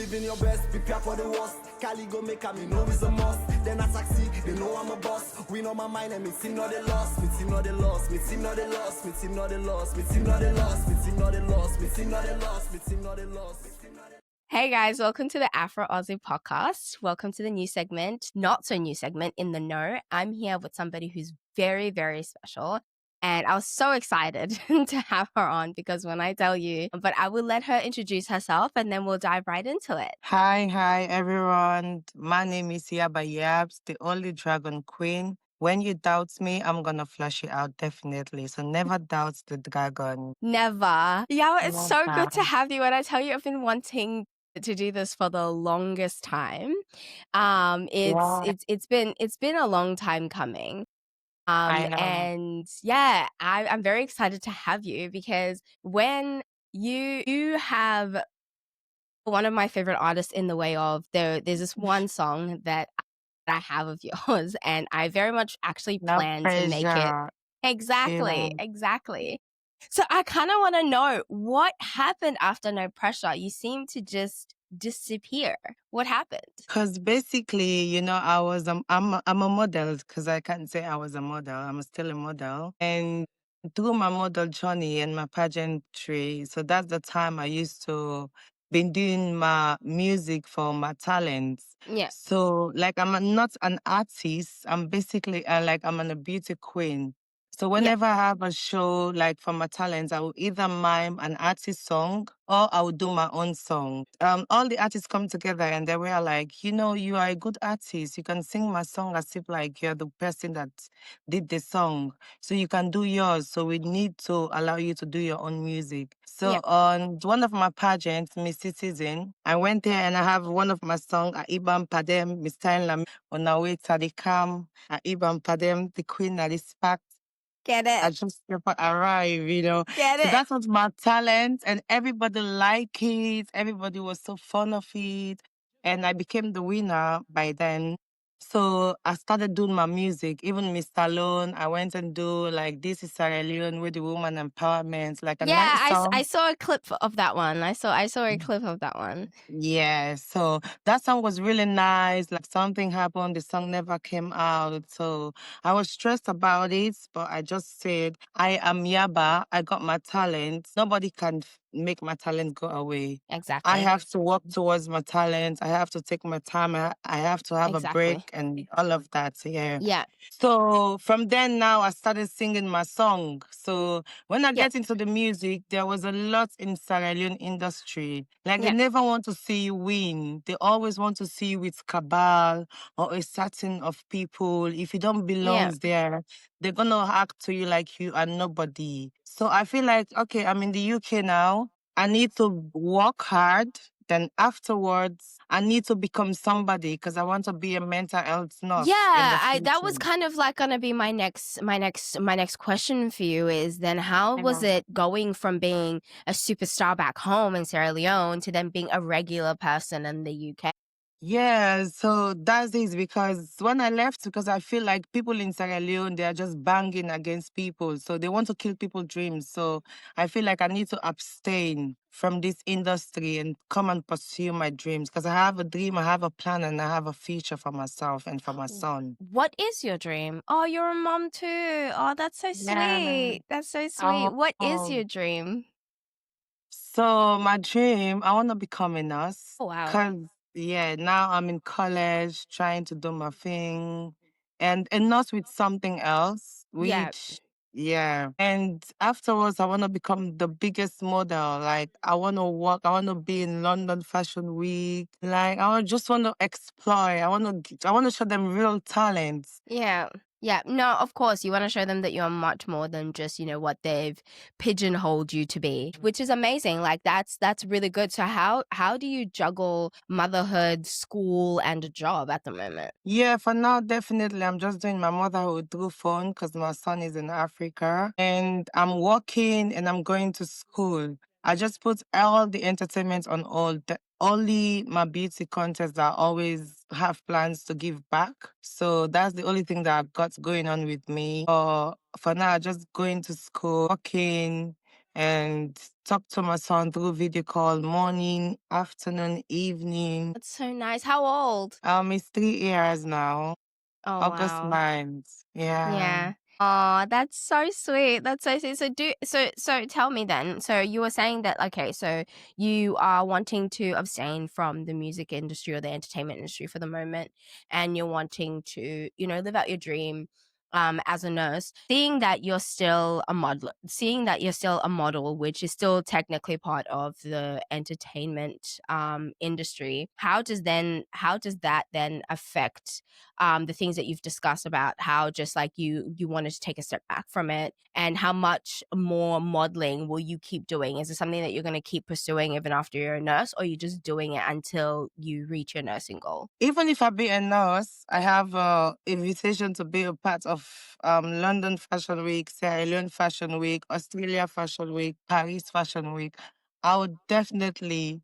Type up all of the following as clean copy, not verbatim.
living your best, prepare for the worst. Cali go make me know it's a must. Then I taxi, they know I'm a boss. We know my mind and me team not the loss. Me team not the loss, me team not the loss, me team not the loss, me team not the loss, me team not the loss, me team not the loss, me team not the loss. Hey guys, welcome to the AfroAussie podcast. Welcome to the new segment, not so new segment, In the Know. I'm here with somebody who's very, very special. And I was so excited to have her on because when I tell you, but I will let her introduce herself and then we'll dive right into it. Hi everyone. My name is Yabz, the only dragon queen. When you doubt me, I'm gonna flush you out definitely. So never doubt the dragon. Never. Yeah, it's so good to Never. have you. And I tell you, I've been wanting to do this for the longest time. Yeah, It's been a long time coming. I know. And yeah, I'm very excited to have you because when you have one of my favorite artists in the way of there's this one song that I have of yours, and I very much actually No plan to make it pressure. Yeah. exactly. So I kind of want to know what happened after No Pressure. You seem to just disappear. What happened? Because basically, I'm a model because I can't say I was a model. I'm still a model. And through my model journey and my pageantry, so that's the time I used to been doing my music for my talents. Yeah, So like not an artist. I'm basically I'm a beauty queen. So yeah, whenever I have a show like for my talents, I will either mime an artist song or I will do my own song. All the artists come together and they were like, you are a good artist. You can sing my song as if like you're the person that did the song. So you can do yours. So we need to allow you to do your own music. yeah. So on one of my pageants, Miss Citizen, I went there and I have one of my songs, Ibam Padem, Miss Time on our way to the cam, Ibam Padem, the queen that is packed. Get I it, just never arrive. get So it. that was my talent, and everybody liked it. Everybody was so fond of it, and I became the winner by then. So I started doing my music. Even Miss Stallone, I went and do like This is Sierra Leone with the woman empowerment, like a Yeah, nice I song. saw a clip of that one. I saw a clip of that one. Yeah, so that song was really nice. Like something happened, the song never came out. So I was stressed about it, but I just said, I am Yaba. I got my talent. Nobody can make my talent go away. I Exactly. have to work towards my talent. I have to take my time. I have to have a Exactly. break and all of that. Yeah. Yeah. So from then now, I started singing my song. So when I Yeah. get into the music, there was a lot in Sierra Leone industry. Like they Yeah. never want to see you win. They always want to see you with cabal or a certain of people. If you don't belong Yeah. there, they're gonna act to you like you are nobody. So I feel like, okay, I'm in the UK now. I need to work hard. Then afterwards, I need to become somebody because I want to be a mental health Yeah, nurse in the that was future. kind of like gonna be my next question for you is then how was Yeah. it going from being a superstar back home in Sierra Leone to then being a regular person in the UK? Yeah, so that's it because when I left, because I feel like people in Sierra Leone, they are just banging against people. So they want to kill people's dreams. So I feel like I need to abstain from this industry and come and pursue my dreams because I have a dream, I have a plan, and I have a future for myself and for my son. What is your dream? Oh, you're a mom too. Oh, that's so Yeah. sweet. That's so sweet. Oh, What is oh. your dream? So my dream, I want to become a nurse. Oh, wow. Cause yeah, now I'm in college trying to do my thing, and a nurse with something else. Yeah. Which yeah, and afterwards I want to become the biggest model. Like I want to work. I want to be in London Fashion Week. Like just want to explore. I want to show them real talents. Yeah. Yeah. No, of course, you want to show them that you're much more than just, what they've pigeonholed you to be, which is amazing. Like that's really good. So how do you juggle motherhood, school, and a job at the moment? Yeah, for now, definitely. I'm just doing my motherhood through phone because my son is in Africa and I'm working and I'm going to school. I just put all the entertainment on hold. Only my beauty contest that I always have plans to give back. So that's the only thing that I've got going on with me. For now, just going to school, working and talk to my son through video call, morning, afternoon, evening. That's so nice. How old? It's 3 years now. Oh, August wow. 9th. Yeah. Yeah. Oh, that's so sweet. That's so sweet. So tell me then. So you were saying that okay, so you are wanting to abstain from the music industry or the entertainment industry for the moment, and you're wanting to, live out your dream as a nurse. Seeing that you're still a model, which is still technically part of the entertainment industry, how does that then affect the things that you've discussed about how just like you wanted to take a step back from it, and how much more modeling will you keep doing? Is it something that you're going to keep pursuing even after you're a nurse, or are you just doing it until you reach your nursing goal? Even if I be a nurse, I have a invitation to be a part of London Fashion Week, Sierra Leone Fashion Week, Australia Fashion Week, Paris Fashion Week. I would definitely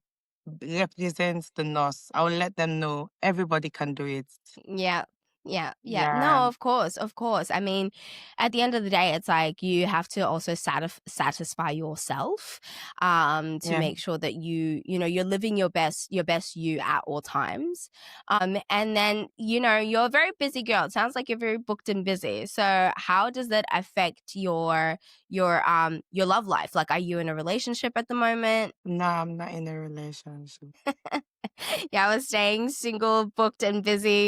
represent the nurse. I will let them know everybody can do it. Yeah. Yeah. Yeah, No, of course, of course. I mean, at the end of the day, it's like you have to also satisfy yourself, to yeah. make sure that you're living your best you at all times. And then, you're a very busy girl. It sounds like you're very booked and busy. So how does that affect your love life? Like, are you in a relationship at the moment? No, I'm not in a relationship. Yeah, I was staying single, booked and busy.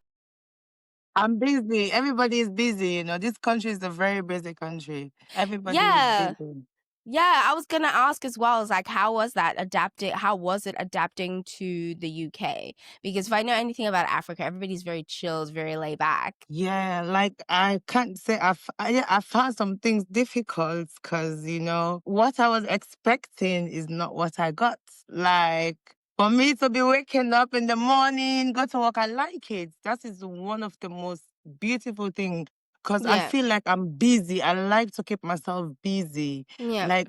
I'm busy. Everybody is busy. This country is a very busy country. Everybody is Yeah. busy. Yeah, I was gonna ask as well, is like, how was it adapting to the UK? Because if I know anything about Africa, everybody's very chilled, very laid back. Yeah, like I can't say I found some things difficult because what I was expecting is not what I got. Like for me to be waking up in the morning, go to work, I like it. That is one of the most beautiful things because I Yeah, feel like I'm busy. I like to keep myself busy. yeah, Like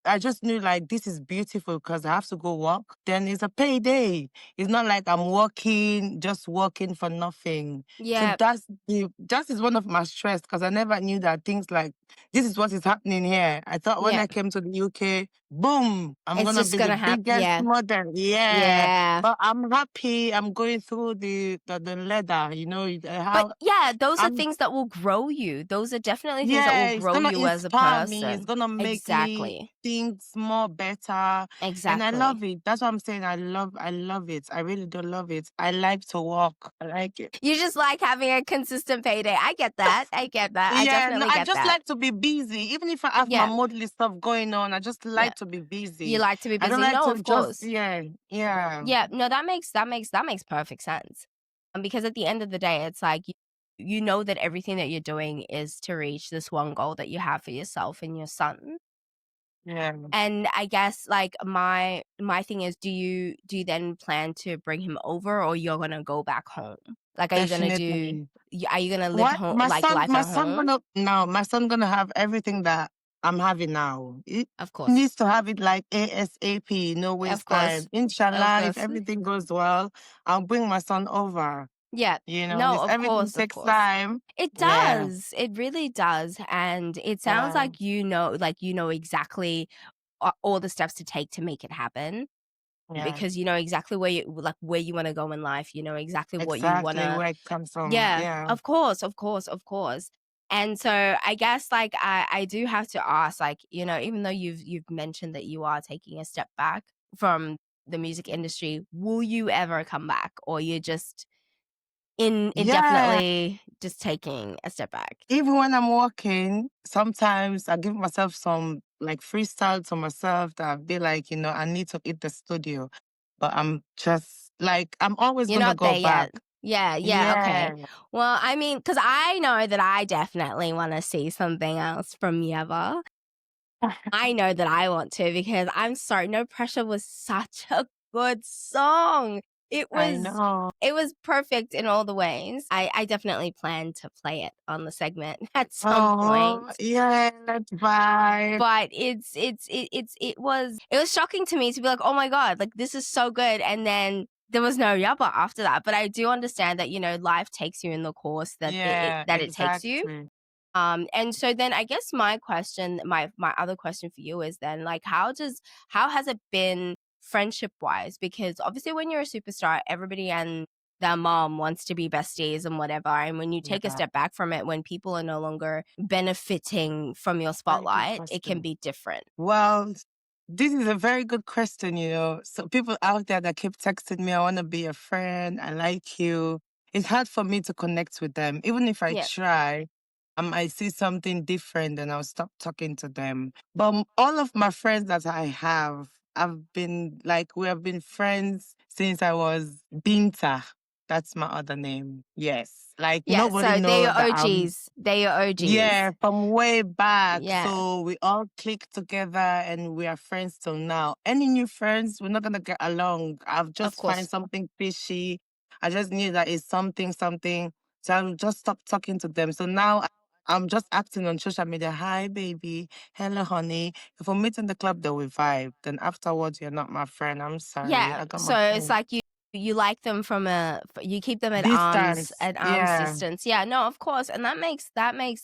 I just knew like this is beautiful because I have to go work. Then it's a payday. It's not like I'm working, just working for nothing. So yeah, that is one of my stress because I never knew that things like this is what is happening here. I thought when yeah. I came to the UK, boom, I'm It's gonna just be the gonna happen. biggest Yeah, model. Yeah. yeah. But I'm happy. I'm going through the ladder, But how yeah, those are I'm things that will grow you. Those are definitely things that will yeah, it's grow gonna you as a inspire me. It's person. gonna make me Exactly. think more better. And I Exactly. love it. That's what I'm saying. I love it. I really do love it. I like to walk. I like it. You just like having a consistent payday. I get that. I get that. I Yeah, no, definitely I get just that. like to be busy. Even if I have my Yeah, modelly stuff going on, I just yeah. like to be You busy. like to be I don't busy? like No, to of just course. yeah. Yeah, no, that makes perfect sense. Because at the end of the day, it's like you know that everything that you're doing is to reach this one goal that you have for yourself and your son. Yeah. And I guess like my thing is, do you then plan to bring him over, or you're gonna go back home? Like, Definitely. are you gonna live What home like life my at son home? gonna no, my son gonna have everything that I'm having now. He Of course, needs to have it like ASAP, no of waste time. course, of Inshallah, if course. everything goes well, I'll bring my son over. Yeah. No, This of everything course, of takes course. time. It Yeah, does. It really does. And it sounds yeah, like exactly all the steps to take to make it happen, yeah. because you know exactly where you want to go in life. You know exactly what you want Exactly to. where it comes from. Yeah, Yeah. of course, of course, of course. And so I guess like I do have to ask, like, even though you've mentioned that you are taking a step back from the music industry, will you ever come back, or you're just Yeah. indefinitely just taking a step back? Even when I'm working, sometimes I give myself some like freestyle to myself that I be like, I need to hit the studio. But I'm just like, I'm always You're gonna not go there back. yet. Yeah, yeah, Yeah. okay. Well, I mean, because I know that I definitely want to see something else from Yeva. I know that I want to, because I'm sorry, No Pressure was such a good song. It I was know. it was perfect in all the ways. I definitely plan to play it on the segment at some point. Oh, yeah, let's vibe. But it was shocking to me to be like, oh my God, like this is so good. And then there was no Yaba after that. But I do understand that, life takes you in the course that Yeah, it takes you. exactly. And so then I guess my other question for you is then, like, how has it been friendship wise? Because obviously when you're a superstar, everybody and their mom wants to be besties and whatever. And when you take a Yeah, step back from it, when people are no longer benefiting from your very good spotlight, it can question. be different. Well, this is a very good question, you know. So people out there that keep texting me, I want to be a friend, I like you. It's hard for me to connect with them. Even if I Yeah. try, I see something different and I'll stop talking to them. But all of my friends that I have, we have been friends since I was Binta. That's my other name. Yes. Like Yeah. nobody So they're knows your that OGs. They're your OGs. yeah, from way back. Yeah. So we all click together and we are friends till now. Any new friends, we're not gonna get along. I've Of just find course. something fishy. I just knew that it's something. So I'll just stop talking to them. So now I'm just acting on social media. Hi, baby. Hello, honey. If we meet in the club, then we vibe. Then afterwards, you're not my friend. I'm sorry. Yeah. I got my So it's friend. like you like them from you keep them Distance. at arm's Yeah. distance. Yeah, no, of course. And that makes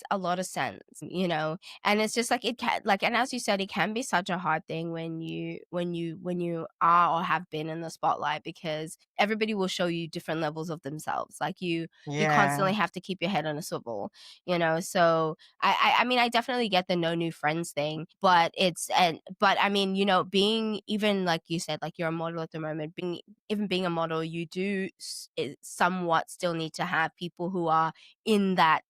a lot of sense, you know. And it's just like it can, like, and as you said, it can be such a hard thing when you are or have been in the spotlight, because everybody will show you different levels of themselves. Like you Yeah. constantly have to keep your head on a swivel, you know. So I mean, I definitely get the no new friends thing, but but I mean, you know, being, even like you said, like you're a model at the moment, being a model, you do somewhat still need to have people who are in that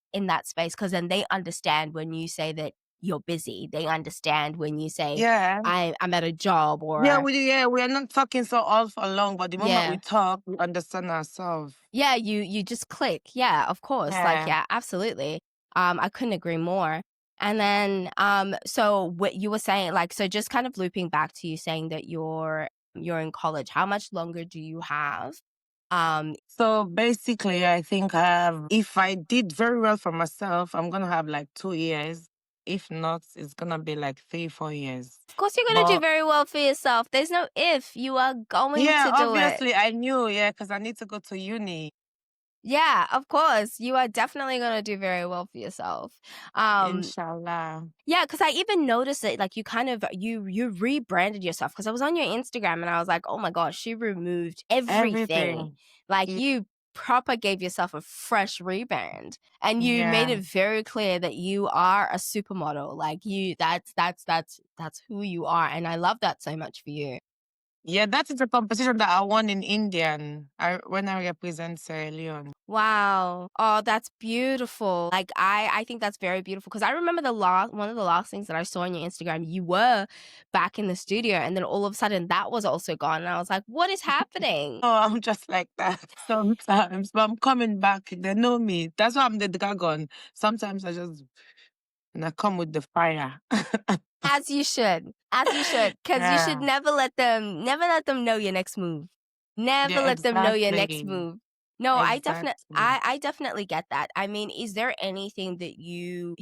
space, because then they understand when you say that you're busy. They understand when you say Yeah. I'm at a job, Yeah, or we are not talking so all for long, but the moment we yeah. talk, we understand ourselves. Yeah, you just click. Yeah, of course. Like, Yeah. yeah, absolutely. I couldn't agree more. And then so what you were saying, like, so just kind of looping back to you saying that you're in college. How much longer do you have? So basically, I think if I did very well for myself, I'm gonna have like 2 years. If not, it's gonna be like 3, 4 years. Of course you're going to do But very well for yourself. There's no if. You are going yeah, to do it. obviously I knew, yeah, because I need to go to uni. Yeah, of course. You are definitely going to do very well for yourself. Um Inshallah. Yeah, because I even noticed it. Like, you kind of you rebranded yourself, because I was on your Instagram and I was like, oh my gosh, she removed everything. Everything. Like, Y- you proper gave yourself a fresh rebrand, and you made Yeah. it very clear that you are a supermodel. Like, that's who you are, and I love that so much for you. Yeah, that is a competition that I won in Indian. When I represent Sierra Leone. Wow. Oh, that's beautiful. Like, I think that's very beautiful, because I remember one of the last things that I saw on your Instagram, you were back in the studio, and then all of a sudden that was also gone. And I was like, what is happening? Oh, I'm just like that sometimes, but I'm coming back. They know me. That's why I'm the dragon. Sometimes and I come with the fire. As you should. As you should. Because you should Yeah, never let them know your next move. Never yeah, let them know your next exactly. move. No, Exactly. I definitely get that. I mean, is there anything that you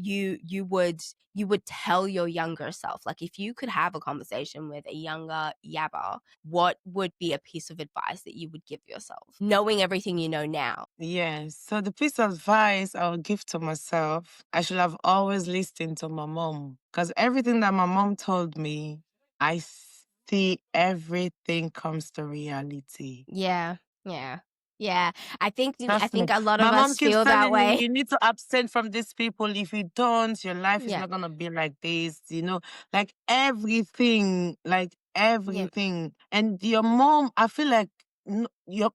would tell your younger self? Like, if you could have a conversation with a younger Yabba, what would be a piece of advice that you would give yourself, knowing everything you know now? Yes. So the piece of advice I would give to myself, I should have always listened to my mom. Because everything that my mom told me, I see everything comes to reality. Yeah. Yeah. Yeah. I Trust me. think a lot of My mom us keeps feel that telling me way. you need to abstain from these people. If you don't, your life is Yeah. not gonna be like this, like Yeah. everything. And your mom, I feel like your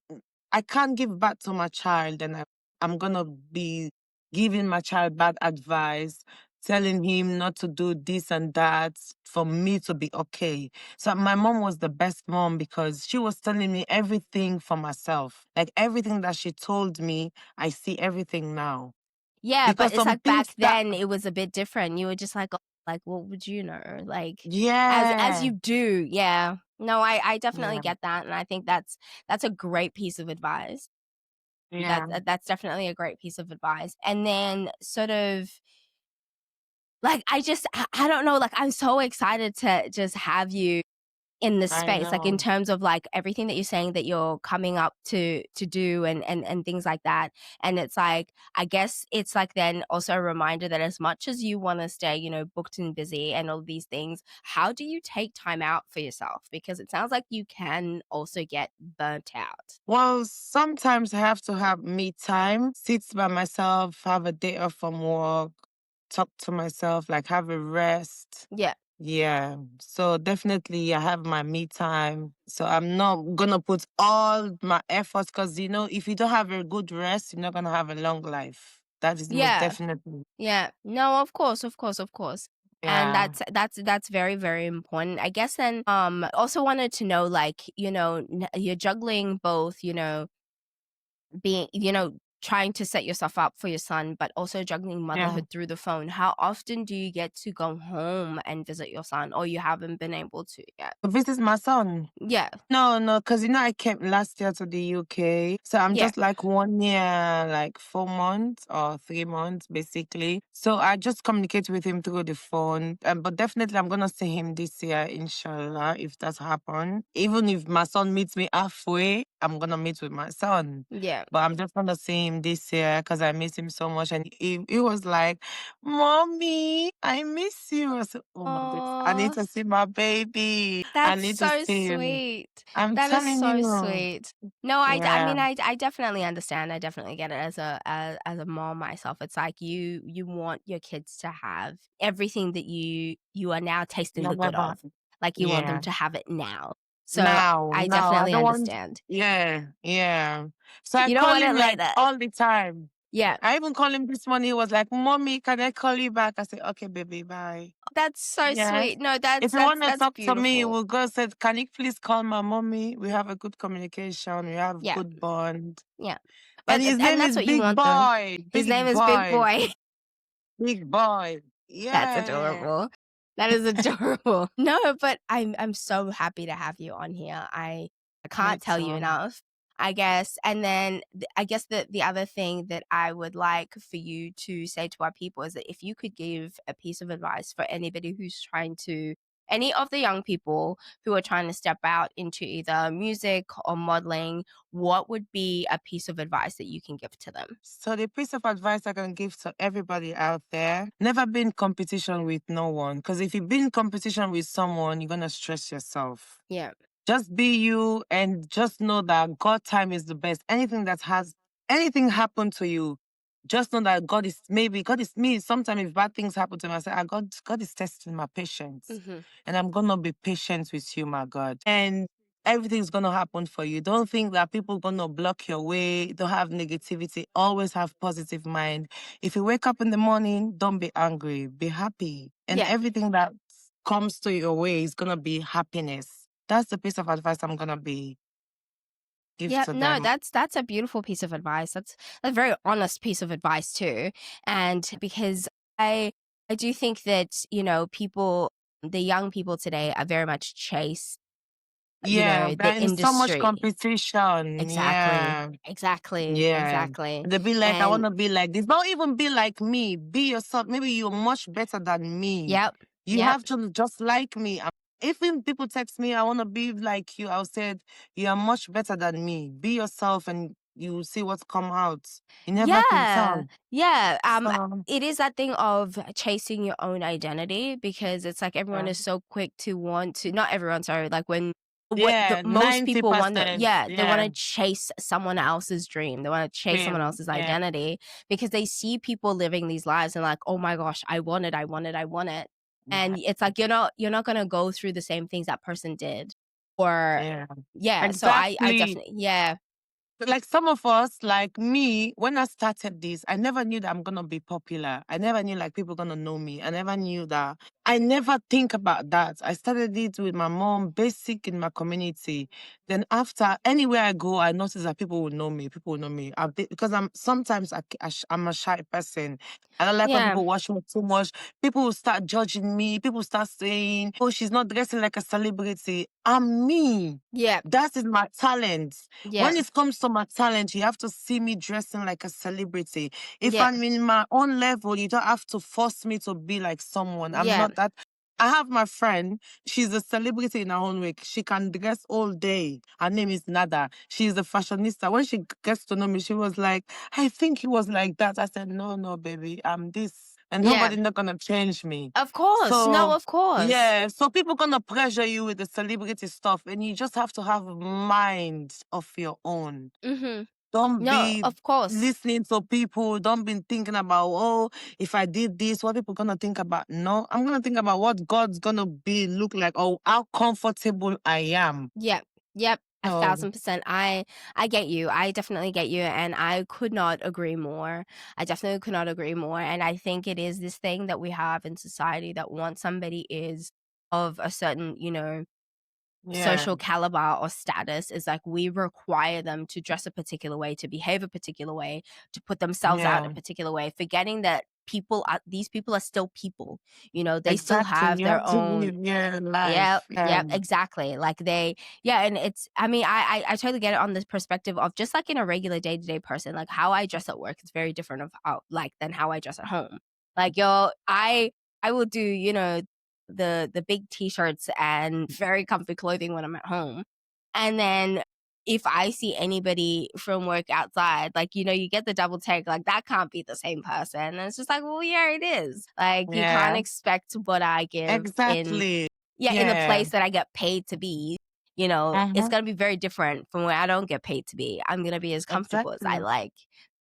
I can't give back to my child, and I'm gonna be giving my child bad advice, telling him not to do this and that for me to be okay. So my mom was the best mom because she was telling me everything for myself. Like everything that she told me, I see everything now. Yeah, but Because it's some like back things that then it was a bit different. You were just like, "Oh, like, what would you know?" Like, as yeah. you do. Yeah. No, I definitely Yeah. get that, and I think that's a great piece of advice. Yeah. That's definitely a great piece of advice. And then sort of, like, I don't know, like, I'm so excited to just have you in this I space, like in know. terms of like everything that you're saying that you're coming up to do and things like that. And it's like, I guess it's like then also a reminder that as much as you want to stay, you know, booked and busy and all these things, how do you take time out for yourself? Because it sounds like you can also get burnt out. Well, sometimes I have to have me time, sit by myself, have a day off from work, talk to myself, like have a rest. Yeah. Yeah. So definitely I have my me time. So I'm not gonna put all my efforts because if you don't have a good rest, you're not gonna have a long life. That is most Yeah. definitely. Yeah. No, of course, of course, of course. And Yeah. that's very, very important. I guess then also wanted to know, like, you know, you're juggling both, you know, being, you know, trying to set yourself up for your son, but also juggling Yeah. motherhood through the phone. How often do you get to go home and visit your son, or you haven't been able to yet? This is my son. Yeah. No, because I came last year to the UK. So I'm Yeah. just like 1 year, like 4 months or 3 months, basically. So I just communicate with him through the phone. But definitely I'm gonna see him this year, inshallah, if that's happen. Even if my son meets me halfway, I'm gonna meet with my son. Yeah. But I'm just gonna see him this year because I miss him so much. And he was like, Mommy, I miss you. I said, oh my God, I need Oh, to see my baby. I that's need to so see him. sweet. I'm That is telling so you. sweet. No, I Yeah, mean, I definitely understand. I definitely get it as a mom myself. It's like you want your kids to have everything that you are now tasting the good never. of. Like you want them Yeah. to have it now. So Now, I now, I definitely don't want. understand. Yeah, yeah. So I You don't call want it him like later. all the time. Yeah. I even call him this morning. He was like, Mommy, can I call you back? I said, okay, baby, bye. That's so Yes. sweet. No, If you want to that's talk to me, beautiful. we'll go said, can you please call my mommy? We have a good communication. We have Yeah. good bond. Yeah. And But his and name that's is what you Big want though. Boy. His name Big is Big Boy. Boy. Big Boy. That's Yeah. adorable. That is adorable. No, but I'm so happy to have you on here. I Me can't tell you too. enough. I guess, and then I guess the other thing that I would like for you to say to our people is that if you could give a piece of advice for anybody who's trying to, any of the young people who are trying to step out into either music or modeling, what would be a piece of advice that you can give to them? So the piece of advice I can give to everybody out there, never be in competition with no one. Because if you be in competition with someone, you're gonna stress yourself. Yeah. Just be you and just know that God time is the best. Anything happen to you, just know that God is me. Sometimes if bad things happen to me, I say, God is testing my patience. Mm-hmm. And I'm gonna be patient with you, my God. And everything's gonna happen for you. Don't think that people gonna block your way. Don't have negativity. Always have positive mind. If you wake up in the morning, don't be angry. Be happy. And Yeah. everything that comes to your way is gonna be happiness. That's the piece of advice I'm gonna give Yeah, to no, them. that's a beautiful piece of advice. That's a very honest piece of advice too. And because I do think that, you know, people, the young people today are very much chase, you Yeah, know, the they're in so much industry. competition. Exactly. Yeah. Exactly. Yeah. Exactly. They be like, I And wanna be like this. Don't even be like me. Be yourself. Maybe you're much better than me. yep. You Yep. have to just like me. Even people text me, I wanna be like you. I'll say, you are much better than me. Be yourself and you will see what's come out. You never can Yeah. tell. Yeah. So It is that thing of chasing your own identity because it's like everyone yeah. is so quick to want to, not everyone, sorry, like when what the Yeah, most people want to, 90%. yeah, they want Yeah. to chase someone else's dream. They want to chase someone Same. else's Yeah. identity because they see people living these lives and like, oh my gosh, I want it, I want it, I want it. Yeah. And it's like you're not gonna go through the same things that person did. Or Yeah. yeah, so I Exactly. definitely, yeah. Like some of us, like me, when I started this, I never knew that I'm gonna be popular. I never knew like people gonna know me. I never knew that. I never think about that. I started it with my mom, basic in my community. Then after, anywhere I go, I notice that people will know me. People will know me because I'm sometimes I'm a shy person. I don't like when Yeah. people watch me too much. People will start judging me. People start saying, "Oh, she's not dressing like a celebrity." I'm me. Yeah. That is my talent. Yeah. When it comes to my talent, you have to see me dressing like a celebrity. If Yeah. I'm in my own level, you don't have to force me to be like someone. I'm Yeah. not that. I have my friend. She's a celebrity in her own way. She can dress all day. Her name is Nada. She's a fashionista. When she gets to know me, she was like, I think he was like that. I said, no, no, baby, I'm this. And Yeah. nobody's not going to change me. Of course. No, So, of course. yeah. So people going to pressure you with the celebrity stuff. And you just have to have a mind of your own. Mm-hmm. Don't No, be of course. listening to people. Don't be thinking about, oh, if I did this, what people gonna think about? No, I'm gonna think about what God's gonna look like, or how comfortable I am. Yep. Yep. So, 1,000%. I get you. I definitely get you. And I could not agree more. I definitely could not agree more. And I think it is this thing that we have in society that once somebody is of a certain, yeah, social caliber or status, is like we require them to dress a particular way, to behave a particular way, to put themselves out a yeah, particular way, forgetting that these people are still people. They still exactly. have You their have to own. live your Yeah, life. yeah, exactly. Like and it's, I mean, I totally get it on this perspective of just like in a regular day-to-day person, like how I dress at work is very different of how, like, than how I dress at home. Like, I will do, the big t-shirts and very comfy clothing when I'm at home. And then if I see anybody from work outside, like, you get the double take, like that can't be the same person. And it's just like, well, yeah, it is. Like, you can't Yeah, expect what I give exactly. in the Yeah, place that I get paid to be, it's uh-huh. going to be very different from where I don't get paid to be. I'm going to be as comfortable as I Exactly. like.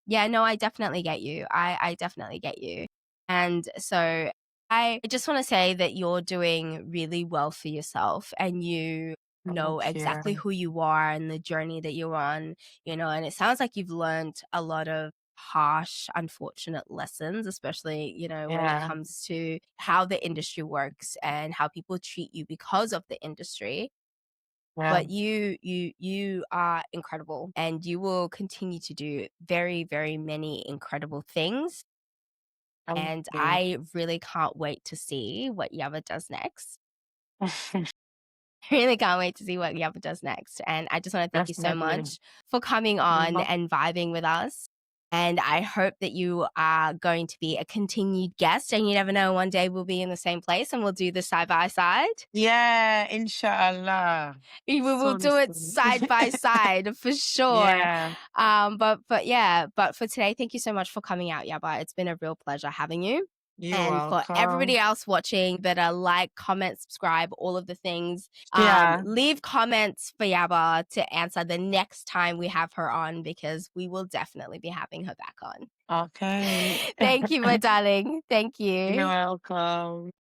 Yeah, no, I definitely get you. I definitely get you. And so I just want to say that you're doing really well for yourself, and you know Thank exactly you. who you are and the journey that you're on, and it sounds like you've learned a lot of harsh, unfortunate lessons, especially, when it Yeah, comes to how the industry works and how people treat you because of the industry. yeah. But you are incredible, and you will continue to do very, very many incredible things. Thank And you. I really can't wait to see what Yabba does next. Really can't wait to see what Yabba does next. And I just want to thank you so Definitely. much for coming on Mhm. and vibing with us. And I hope that you are going to be a continued guest. And you never know, one day we'll be in the same place and we'll do this side by side. Yeah, inshallah. We will Soon, do it soon. side by side for sure. Yeah, But for today, thank you so much for coming out, Yabba. It's been a real pleasure having you. you're And for everybody welcome. else watching, better like, comment, subscribe, all of the things. Yeah. Leave comments for Yabba to answer the next time we have her on, because we will definitely be having her back on. Okay. Thank you, my darling. Thank You're you. welcome.